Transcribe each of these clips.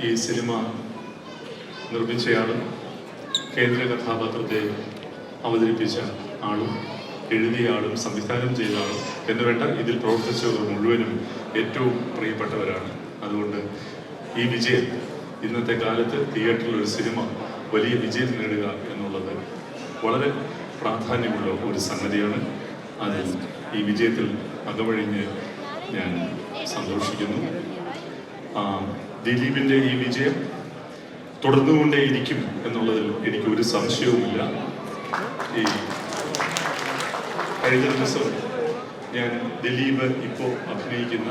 ഈ സിനിമ നിർമ്മിച്ചയാളും കേന്ദ്ര കഥാപാത്രത്തെ അവതരിപ്പിച്ച ആളും എഴുതിയ ആളും സംവിധാനം ചെയ്ത ആളും എന്നുവേണ്ട ഇതിൽ പ്രവർത്തിച്ചവർ മുഴുവനും ഏറ്റവും പ്രിയപ്പെട്ടവരാണ്. അതുകൊണ്ട് ഈ വിജയം, ഇന്നത്തെ കാലത്ത് തിയേറ്ററിൽ ഒരു സിനിമ വലിയ വിജയം നേടുക എന്നുള്ളത് വളരെ പ്രാധാന്യമുള്ള ഒരു സംഗതിയാണ്. അതിൽ ഈ വിജയത്തിൽ അകവഴിഞ്ഞ് ഞാൻ സന്തോഷിക്കുന്നു. ദിലീപിൻ്റെ ഈ വിജയം തുടർന്നുകൊണ്ടേയിരിക്കും എന്നുള്ളതിൽ എനിക്കൊരു സംശയവുമില്ല. ഈ കഴിഞ്ഞ ദിവസം ഞാൻ ദിലീപ് ഇപ്പോൾ അഭിനയിക്കുന്ന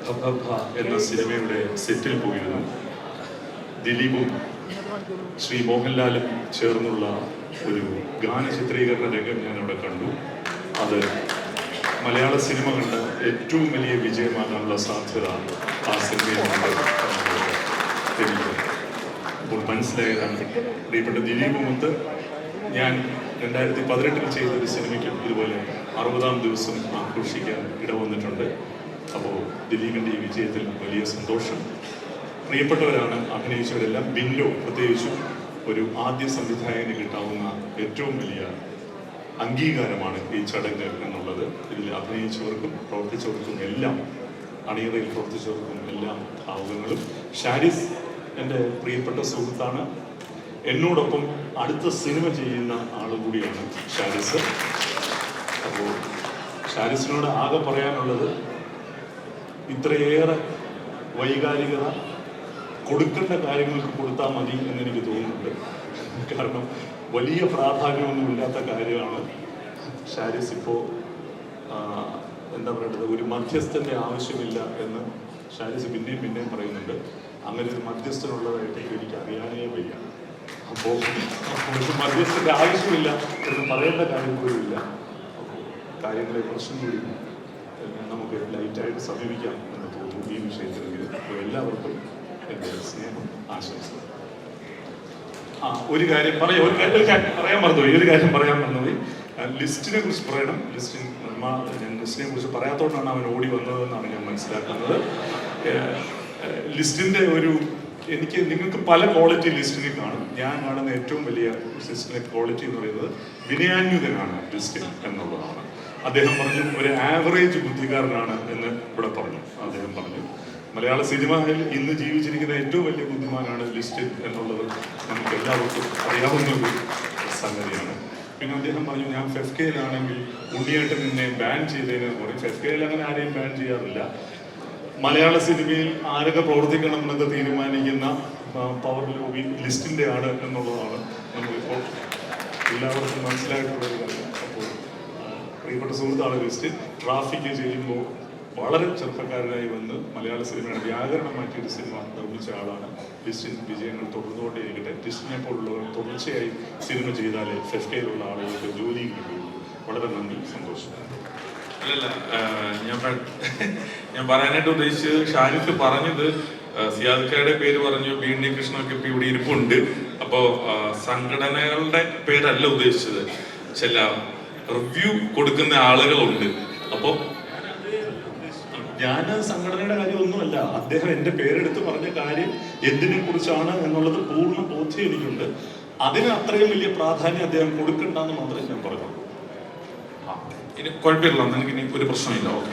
ഭഭഭ എന്ന സിനിമയുടെ സെറ്റിൽ പോയിരുന്നു. ദിലീപും ശ്രീ മോഹൻലാലും ചേർന്നുള്ള ഒരു ഗാന ചിത്രീകരണ രംഗം ഞാൻ അവിടെ കണ്ടു. അത് മലയാള സിനിമ കണ്ട ഏറ്റവും വലിയ വിജയമാകാനുള്ള സാധ്യത ആ സിനിമയിലുണ്ട് എനിക്ക് ഇപ്പോൾ മനസ്സിലായതാണ്. പ്രിയപ്പെട്ട ദിലീപുമൊത്ത് ഞാൻ 2018 ചെയ്തൊരു സിനിമയ്ക്കും ഇതുപോലെ 60ാം ദിവസം ആഘോഷിക്കാൻ ഇടവന്നിട്ടുണ്ട്. അപ്പോൾ ദിലീപിൻ്റെ ഈ വിജയത്തിൽ വലിയ സന്തോഷം. പ്രിയപ്പെട്ടവരാണ് അഭിനയിച്ചവരെല്ലാം. ബിൻലോ പ്രത്യേകിച്ചും ഒരു ആദ്യ സംവിധായകന് കിട്ടാവുന്ന ഏറ്റവും വലിയ അംഗീകാരമാണ് ഈ ചടങ്ങ് എന്നുള്ളത്. ഇതിൽ അഭിനയിച്ചവർക്കും പ്രവർത്തിച്ചവർക്കും എല്ലാം, അണിയറയിൽ പ്രവർത്തിച്ചവർക്കും എല്ലാം ഭാവുകങ്ങളും. ഷാരിസ് എൻ്റെ പ്രിയപ്പെട്ട സുഹൃത്താണ്. എന്നോടൊപ്പം അടുത്ത സിനിമ ചെയ്യുന്ന ആളുകൂടിയാണ് ഷാരിസ്. അപ്പോൾ ഷാരിസിനോട് ആകെ പറയാനുള്ളത്, ഇത്രയേറെ വൈകാരികത കൊടുക്കേണ്ട കാര്യങ്ങൾക്ക് കൊടുത്താൽ മതി എന്നെനിക്ക് തോന്നുന്നുണ്ട്. കാരണം വലിയ പ്രാധാന്യമൊന്നുമില്ലാത്ത കാര്യമാണ് ഷാരിസ് ഇപ്പോൾ എന്താ പറയേണ്ടത്, ഒരു മധ്യസ്ഥൻ്റെ ആവശ്യമില്ല എന്ന് ഷാരിസ് പിന്നെയും പറയുന്നുണ്ട്. അങ്ങനെ ഒരു മധ്യസ്ഥനുള്ളതായിട്ട് എനിക്ക് അറിയാനേ വയ്യ. അപ്പോൾ ഒരു മധ്യസ്ഥൻ്റെ ആവശ്യമില്ല എന്ന് പറയേണ്ട കാര്യം പോലും ഇല്ല. അപ്പോൾ കാര്യങ്ങളെ പ്രശ്നം കൂടി നമുക്ക് ലൈറ്റായിട്ട് സമീപിക്കാം എന്ന് തോന്നുന്നു ഈ വിഷയത്തിലെങ്കിലും. അപ്പോൾ എല്ലാവർക്കും എൻ്റെ സ്നേഹം, ആശംസകൾ. ഒരു കാര്യം പറയാൻ മറന്നുപോയി. ലിസ്റ്റിനെ കുറിച്ച് പറയണം. ലിസ്റ്റിനെ കുറിച്ച് പറയാത്തോണ്ടാണ് അവൻ ഓടി വന്നതെന്നാണ് ഞാൻ മനസ്സിലാക്കുന്നത്. ലിസ്റ്റിന്റെ നിങ്ങൾക്ക് പല ക്വാളിറ്റി ലിസ്റ്റിനെ കാണും. ഞാൻ കാണുന്ന ഏറ്റവും വലിയ ലിസ്റ്റിന്റെ ക്വാളിറ്റി എന്ന് പറയുന്നത് വിനയാന്വിതനാണ് ലിസ്റ്റിൻ എന്നുള്ളതാണ്. അദ്ദേഹം പറഞ്ഞു ഒരു ആവറേജ് ബുദ്ധിക്കാരനാണ് എന്ന് ഇവിടെ പറഞ്ഞു. അദ്ദേഹം പറഞ്ഞു മലയാള സിനിമയിൽ ഇന്ന് ജീവിച്ചിരിക്കുന്ന ഏറ്റവും വലിയ ബുദ്ധിമാനാണ് ലിസ്റ്റിൻ എന്നുള്ളത് നമുക്ക് എല്ലാവർക്കും അറിയാവുന്ന ഒരു സംഗതിയാണ്. പിന്നെ അദ്ദേഹം പറഞ്ഞു ഞാൻ ഫെഫ്കയിലാണെങ്കിൽ ഉണ്ണിയേട്ടൻ നിന്നെ ബാൻ ചെയ്തതിന് പറയും. ഫെഫ്കയിൽ അങ്ങനെ ആരെയും ബാൻ ചെയ്യാറില്ല. മലയാള സിനിമയിൽ ആരൊക്കെ പ്രവർത്തിക്കണം എന്നൊക്കെ തീരുമാനിക്കുന്ന പവർ ലോബി ലിസ്റ്റിൻ്റെ ആണ് എന്നുള്ളതാണ് നമുക്കിപ്പോൾ എല്ലാവർക്കും മനസ്സിലായിട്ടുള്ള ഒരു കാര്യം. അപ്പോൾ പ്രിയപ്പെട്ട സുഹൃത്താണ് ലിസ്റ്റിൻ. ട്രാഫിക് ചെയ്യുമ്പോൾ വളരെ ചെറുപ്പക്കാരനായി വന്ന് മലയാള സിനിമയുടെ വ്യാകരണം മാറ്റിയൊരു സിനിമ നിർമ്മിച്ച ആളാണ് ലിസ്റ്റിൻ. വിജയങ്ങൾ തുടർന്നുകൊണ്ടേയിരിക്കട്ടെ. ലിസ്റ്റിനെ പോലുള്ളവർ തുടർച്ചയായി സിനിമ ചെയ്താലേ ഫെഫ്കയിലുള്ള ആളുകൾക്ക് ജോലി കിട്ടുകയുള്ളൂ. വളരെ നന്ദി, സന്തോഷം. അല്ലല്ല, ഞാൻ പറയാനായിട്ട് ഉദ്ദേശിച്ചത്, ഷാരിഫ് പറഞ്ഞത് സിയാദ്ക്കയുടെ പേര് പറഞ്ഞു, ബി കൃഷ്ണനൊക്കെ ഇപ്പൊ ഇവിടെ ഇരിപ്പുണ്ട്. അപ്പോ സംഘടനകളുടെ പേരല്ല ഉദ്ദേശിച്ചത്, ചില റിവ്യൂ കൊടുക്കുന്ന ആളുകളുണ്ട്. അപ്പോ ഞാൻ സംഘടനയുടെ കാര്യമൊന്നുമല്ല. അദ്ദേഹം എൻ്റെ പേരെടുത്ത് പറഞ്ഞ കാര്യം എന്തിനെ കുറിച്ചാണ് എന്നുള്ളത് പൂർണ്ണ ബോധ്യം എനിക്കുണ്ട്. അതിന് അത്രയും വലിയ പ്രാധാന്യം അദ്ദേഹം കൊടുക്കണ്ടെന്ന് മാത്രമേ ഞാൻ പറഞ്ഞു. ഇനി കുഴപ്പമില്ല, എനിക്ക് ഇനി ഒരു പ്രശ്നമില്ല. ഓക്കെ.